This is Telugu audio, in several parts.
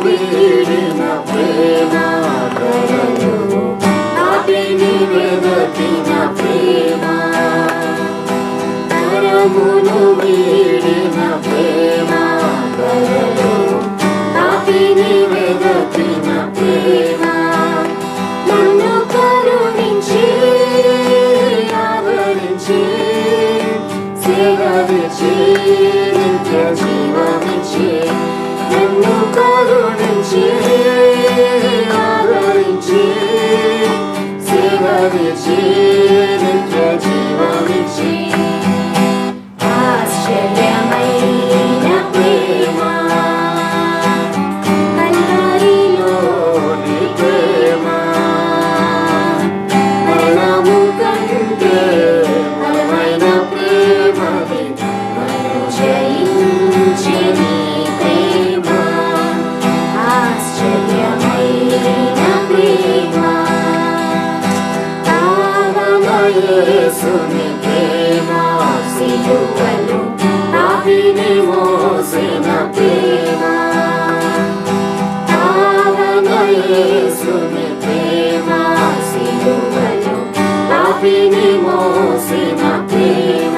వీడిన ప్రేమ ధరలు నాటిని వెదకిన ప్రేమ తరమును వీడిన ప్రేమ ధరలు నాటిని వెదకిన ప్రేమ నన్ను కరుణించి ఆదరించి సేవవించి నిత్య జీవమించి నన్ను కరుణించి ఆదరించి సేవవించి నిత్య జీవమించి ఆశ్చర్యమైన ప్రేమ కల్వరిలోని ప్రేమ మరణము కంటే బలమైన ప్రేమది నన్ను జయించి నీ ప్రేమ ఆశ్చర్యమైన ప్రేమ యేసుని ప్రేమ సిలువలో నాటిని మోసిన ప్రేమ యేసుని ప్రేమ సిలువలో నాటిని మోసిన ప్రేమ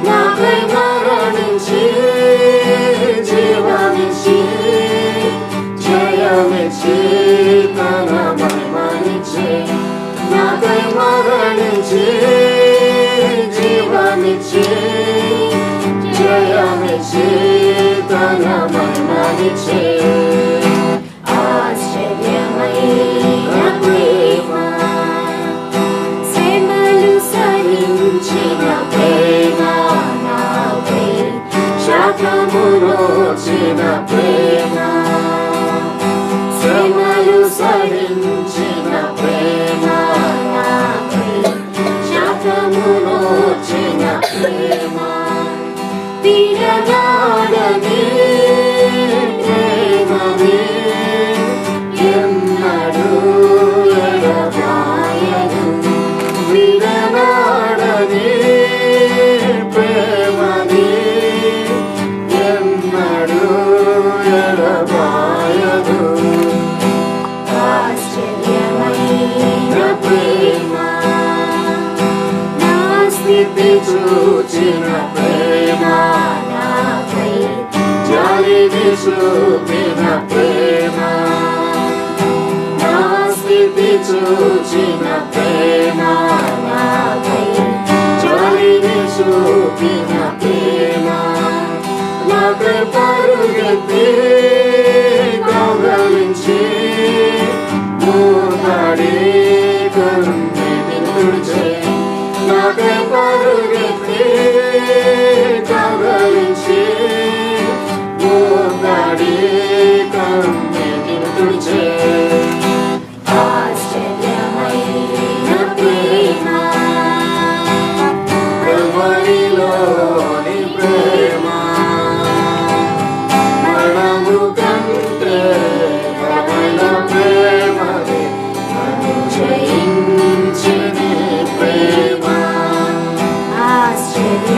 నాకై మరణించి జీవమిచ్చి జయమిచ్చి తన మహిమనిచ్చి నాకై మరణించి జీవమిచ్చి జయమిచ్చి తన మహిమనిచ్చి ఆశ్చర్యమైన ప్రేమ శ్రమలు సహించిన ప్రేమ నాపై శాపమునోచిన ప్రేమ శ్రమలు సహించిన ప్రేమ నాపై శాపమునోచిన ప్రేమ విడనాడని ప్రేమది ఎన్నడూ ఎడబాయదు విడనాడని ప్రేమది ఎన్నడూ ఎడబాయదు ఆశ్చర్యమైన ప్రేమ నా స్థితి చూచిన ప్రేమ నాపై జాలిని చూపిన ప్రేమ నా స్థితి చూచిన ప్రేమ నాపై జాలిని చూపిన ప్రేమ నాకై పరుగెత్తి కౌగలించి మూనాడి కన్నీటిని తుడిచే నాకై పరుగెత్తి కౌగలించి మూనాడి కన్నీటిని తుడిచే ఆశ్చర్యమైన ప్రేమ కల్వరిలోని ప్రేమ మరణము కంటే బలమైన ప్రేమది నన్ను జయించి నీ ప్రేమ ఆశ్చర్య